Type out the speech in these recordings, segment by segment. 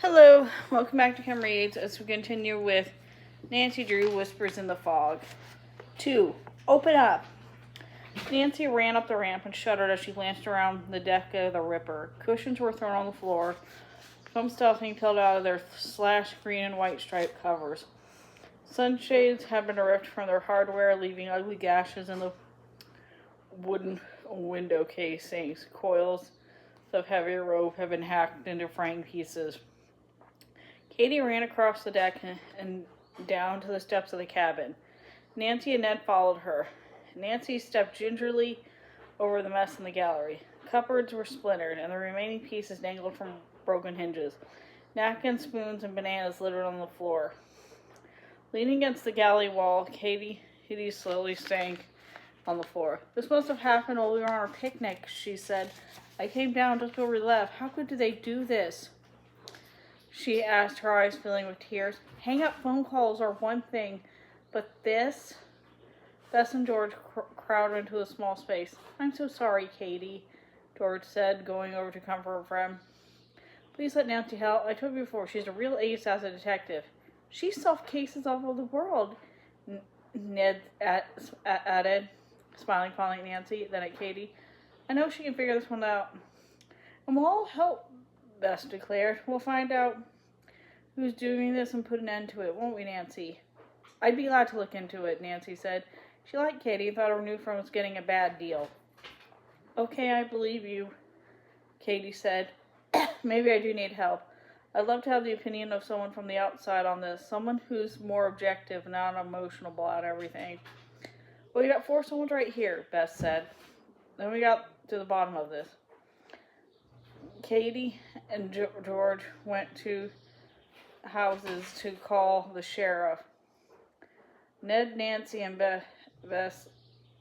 Hello, welcome back to Kim Reads as we continue with Nancy Drew Whispers in the Fog. 2. Open up. Nancy ran up the ramp and shuddered as she glanced around the deck of the Ripper. Cushions were thrown on the floor, some stuffing peeled out of their slashed green and white striped covers. Sunshades had been ripped from their hardware, leaving ugly gashes in the wooden window casings. Coils of heavy rope had been hacked into fraying pieces. Katie ran across the deck and down to the steps of the cabin. Nancy and Ned followed her. Nancy stepped gingerly over the mess in the gallery. Cupboards were splintered, and the remaining pieces dangled from broken hinges. Napkins, spoons, and bananas littered on the floor. Leaning against the galley wall, Katie slowly sank on the floor. "This must have happened while we were on our picnic," she said. "I came down just before we left. How could they do this?" She asked, her eyes filling with tears. "Hang-up phone calls are one thing, but this?" Bess and George crowded into a small space. "I'm so sorry, Katie," George said, going over to comfort her friend. "Please let Nancy help. I told you before, she's a real ace as a detective." "She solved cases all over the world," Ned added, smiling fondly at Nancy, then at Katie. "I know she can figure this one out." "And we'll all help," Bess declared. "We'll find out who's doing this and put an end to it, won't we, Nancy?" "I'd be glad to look into it," Nancy said. She liked Katie and thought her new friend was getting a bad deal. "Okay, I believe you," Katie said. "Maybe I do need help. I'd love to have the opinion of someone from the outside on this, someone who's more objective and not emotional about everything." "Well, you got 4 someones right here," Bess said. Then we got to the bottom of this. Katie and George went to houses to call the sheriff. Ned, Nancy, and Bess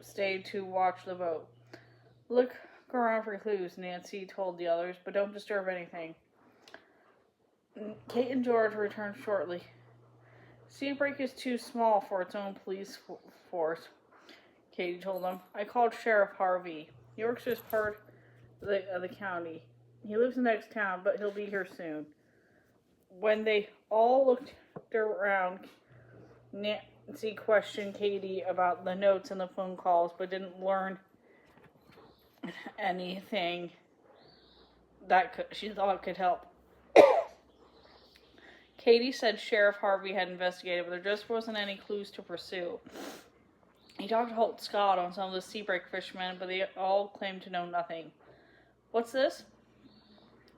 stayed to watch the boat. "Look around for clues," Nancy told the others, "but don't disturb anything." Kate and George returned shortly. "Seabreak is too small for its own police force," Katie told them. "I called Sheriff Harvey. He works as part of the county. He lives in the next town, but he'll be here soon." When they all looked around, Nancy questioned Katie about the notes and the phone calls, but didn't learn anything that she thought could help. Katie said Sheriff Harvey had investigated, but there just wasn't any clues to pursue. He talked to Holt Scott on some of the Seabreak fishermen, but they all claimed to know nothing. "What's this?"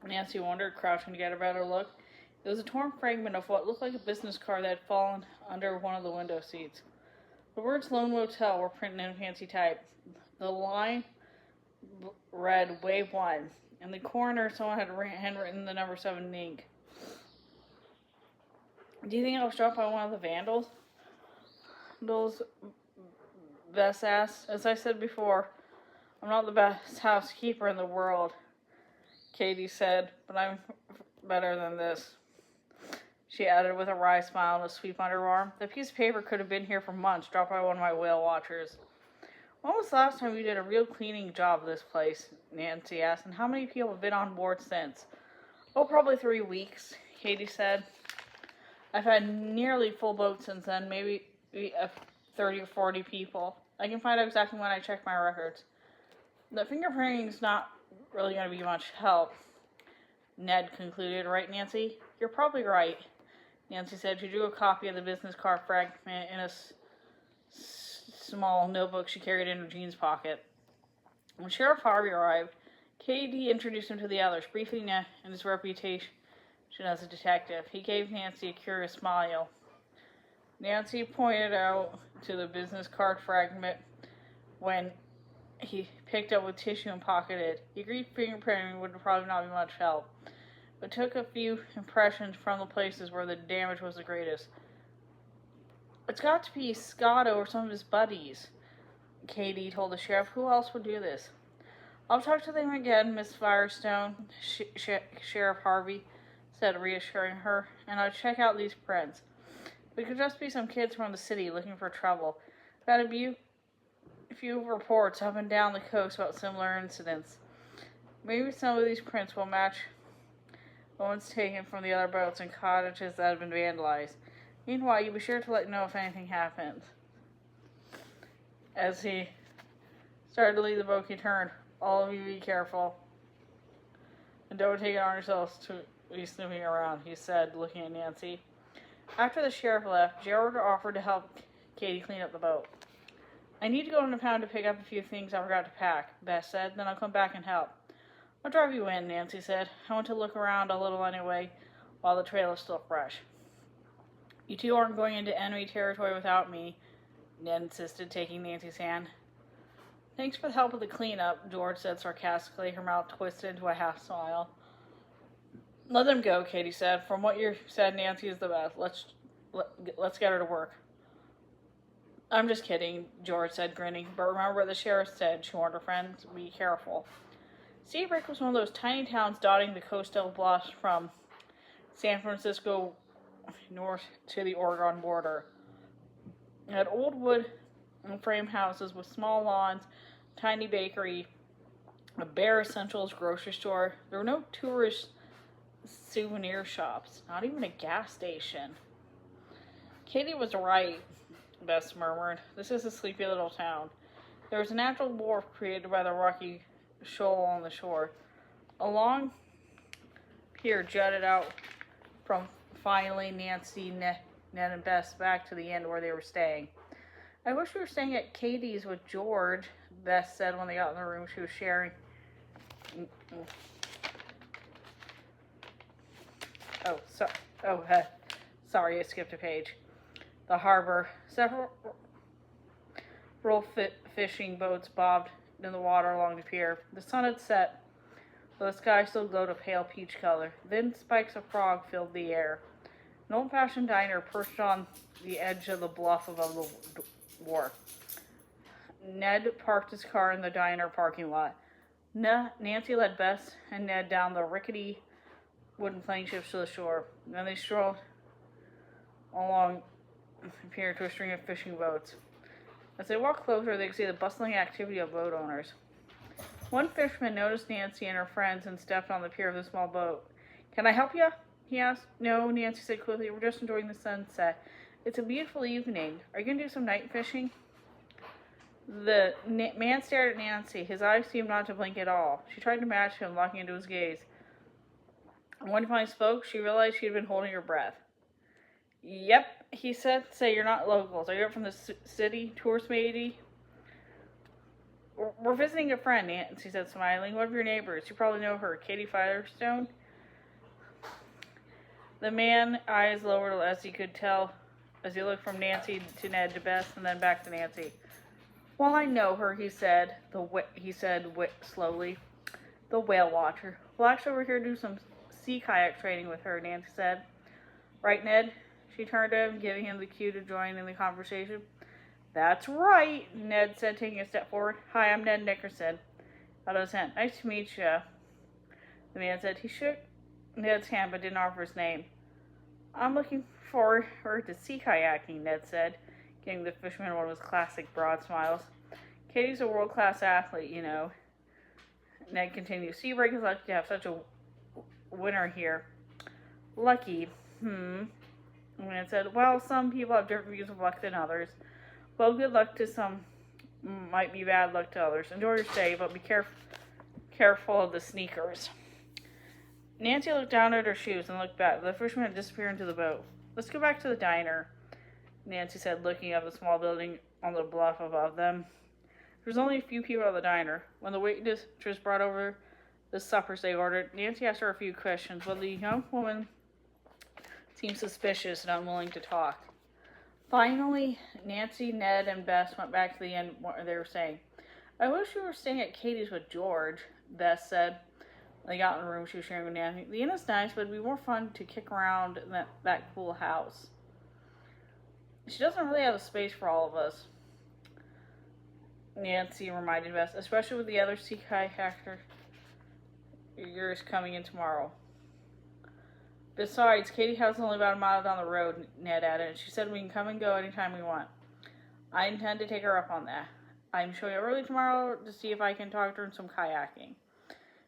Nancy wondered, crouching to get a better look. It was a torn fragment of what looked like a business card that had fallen under one of the window seats. The words "Lone Motel" were printed in fancy type. The line read "Wave 1." In the corner, someone had handwritten the number 7 in ink. "Do you think I was dropped by one of the vandals?" Bess asked. "As I said before, I'm not the best housekeeper in the world," Katie said, "but I'm better than this," she added with a wry smile and a sweep under her arm. "The piece of paper could have been here for months, dropped by one of my whale watchers." "When was the last time you did a real cleaning job of this place?" Nancy asked. "And how many people have been on board since?" "Oh, probably 3 weeks," Katie said. "I've had nearly full boat since then, maybe 30 or 40 people. I can find out exactly when I check my records." "The fingerprinting's not really going to be much help," Ned concluded. "Right, Nancy?" "You're probably right," Nancy said. She drew a copy of the business card fragment in a small notebook she carried in her jeans pocket. When Sheriff Harvey arrived, Katie introduced him to the others, briefing in his reputation as a detective. He gave Nancy a curious smile. Nancy pointed out to the business card fragment when he picked up with tissue and pocketed it. He agreed fingerprinting would probably not be much help, but took a few impressions from the places where the damage was the greatest. "It's got to be Scotto or some of his buddies," Katie told the sheriff. "Who else would do this?" "I'll talk to them again, Miss Firestone," Sheriff Harvey said, reassuring her, "and I'll check out these prints. It could just be some kids from the city looking for trouble. Got a few reports up and down the coast about similar incidents. Maybe some of these prints will match Owen's taken from the other boats and cottages that have been vandalized. Meanwhile, you be sure to let me know if anything happens. As he started to leave the boat, he turned. All of you be careful. And don't take it on yourselves to be snooping around, he said, looking at Nancy. After the sheriff left, Gerald offered to help Katie clean up the boat. I need to go into town to pick up a few things I forgot to pack, Beth said. Then I'll come back and help. I'll drive you in, Nancy said. I want to look around a little anyway, while the trail is still fresh. You two aren't going into enemy territory without me, Ned insisted, taking Nancy's hand. Thanks for the help with the cleanup, George said sarcastically, her mouth twisted into a half smile. Let them go, Katie said. From what you said, Nancy is the best. Let's get her to work. I'm just kidding, George said, grinning. But remember what the sheriff said, she warned her friends. Be careful. Seabrook was one of those tiny towns dotting the coastal bluffs from San Francisco north to the Oregon border. It had old wood and frame houses with small lawns, tiny bakery, a bare essentials grocery store. There were no tourist souvenir shops, not even a gas station. Katie was right, Bess murmured. This is a sleepy little town. There was a natural wharf created by the rocky shoal on the shore. A long pier jutted out from finally Nancy, Ned, and Bess back to the inn where they were staying. I wish we were staying at Katie's with George, Bess said when they got in the room she was sharing. Sorry, I skipped a page. The harbor. Several fishing boats bobbed in the water along the pier. The sun had set, though the sky still glowed a pale peach color. Thin spikes of fog filled the air. An old-fashioned diner perched on the edge of the bluff above the wharf. Ned parked his car in the diner parking lot. Nancy led Bess and Ned down the rickety wooden plank ships to the shore. Then they strolled along the pier to a string of fishing boats. As they walked closer, they could see the bustling activity of boat owners. One fisherman noticed Nancy and her friends and stepped on the pier of the small boat. Can I help you? He asked. No, Nancy said quickly. We're just enjoying the sunset. It's a beautiful evening. Are you going to do some night fishing? The man stared at Nancy. His eyes seemed not to blink at all. She tried to match him, locking into his gaze. When he finally spoke, she realized she had been holding her breath. Yep, he said. Say, you're not locals. Are you up from the city, tourist matey? We're visiting a friend, Nancy said, smiling. One of your neighbors. You probably know her, Katie Firestone. The man's eyes lowered as he could tell, as he looked from Nancy to Ned to Bess and then back to Nancy. Well, I know her, he said. Slowly. The whale watcher. We'll actually over here do some sea kayak training with her, Nancy said. Right, Ned? She turned to him, giving him the cue to join in the conversation. That's right, Ned said, taking a step forward. Hi, I'm Ned Nickerson. Out of his hand. Nice to meet you, the man said. He shook Ned's hand but didn't offer his name. I'm looking forward to sea kayaking, Ned said, giving the fisherman one of his classic broad smiles. Katie's a world-class athlete, you know. Ned continued. Seabreak is lucky to have such a winner here. Lucky. And Ned said, well, some people have different views of luck than others. Well, good luck to some might be bad luck to others. Enjoy your stay, but be careful of the sneakers. Nancy looked down at her shoes and looked back. The fisherman had disappeared into the boat. Let's go back to the diner, Nancy said, looking up the small building on the bluff above them. There was only a few people at the diner. When the waitress brought over the suppers they ordered, Nancy asked her a few questions, but the young woman seemed suspicious and unwilling to talk. Finally, Nancy, Ned, and Bess went back to the inn where they were staying. I wish we were staying at Katie's with George, Bess said. When they got in the room she was sharing with Nancy. The inn is nice, but it'd be more fun to kick around in that cool house. She doesn't really have the space for all of us, Nancy reminded Bess, especially with the other sea kayaker yours coming in tomorrow. Besides, Katie House is only about a mile down the road, Ned added, and she said we can come and go anytime we want. I intend to take her up on that. I'm showing up early tomorrow to see if I can talk to her in some kayaking.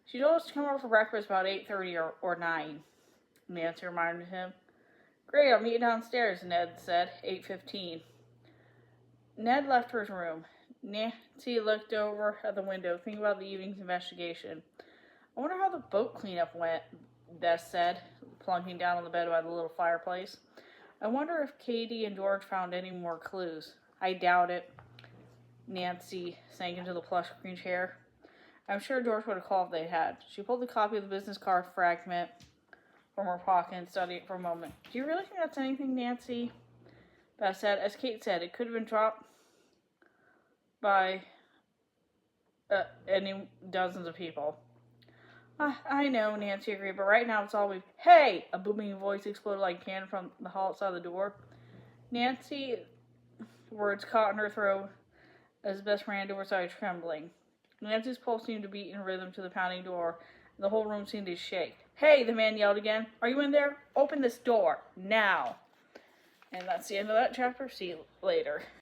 She told us to come over for breakfast about 8:30 or 9. Nancy reminded him. Great, I'll meet you downstairs, Ned said, 8:15. Ned left his room. Nancy looked over at the window, thinking about the evening's investigation. I wonder how the boat cleanup went, Bess said, plunking down on the bed by the little fireplace. I wonder if Katie and George found any more clues. I doubt it. Nancy sank into the plush green chair. I'm sure George would have called if they had. She pulled a copy of the business card fragment from her pocket and studied it for a moment. Do you really think that's anything, Nancy? Beth said. As Kate said, it could have been dropped by any dozens of people. I know, Nancy agreed, but right now it's all we've... Hey! A booming voice exploded like a cannon from the hall outside the door. Nancy's words caught in her throat as Bess ran to her side, trembling. Nancy's pulse seemed to beat in rhythm to the pounding door, and the whole room seemed to shake. Hey! The man yelled again. Are you in there? Open this door. Now! And that's the end of that chapter. See you later.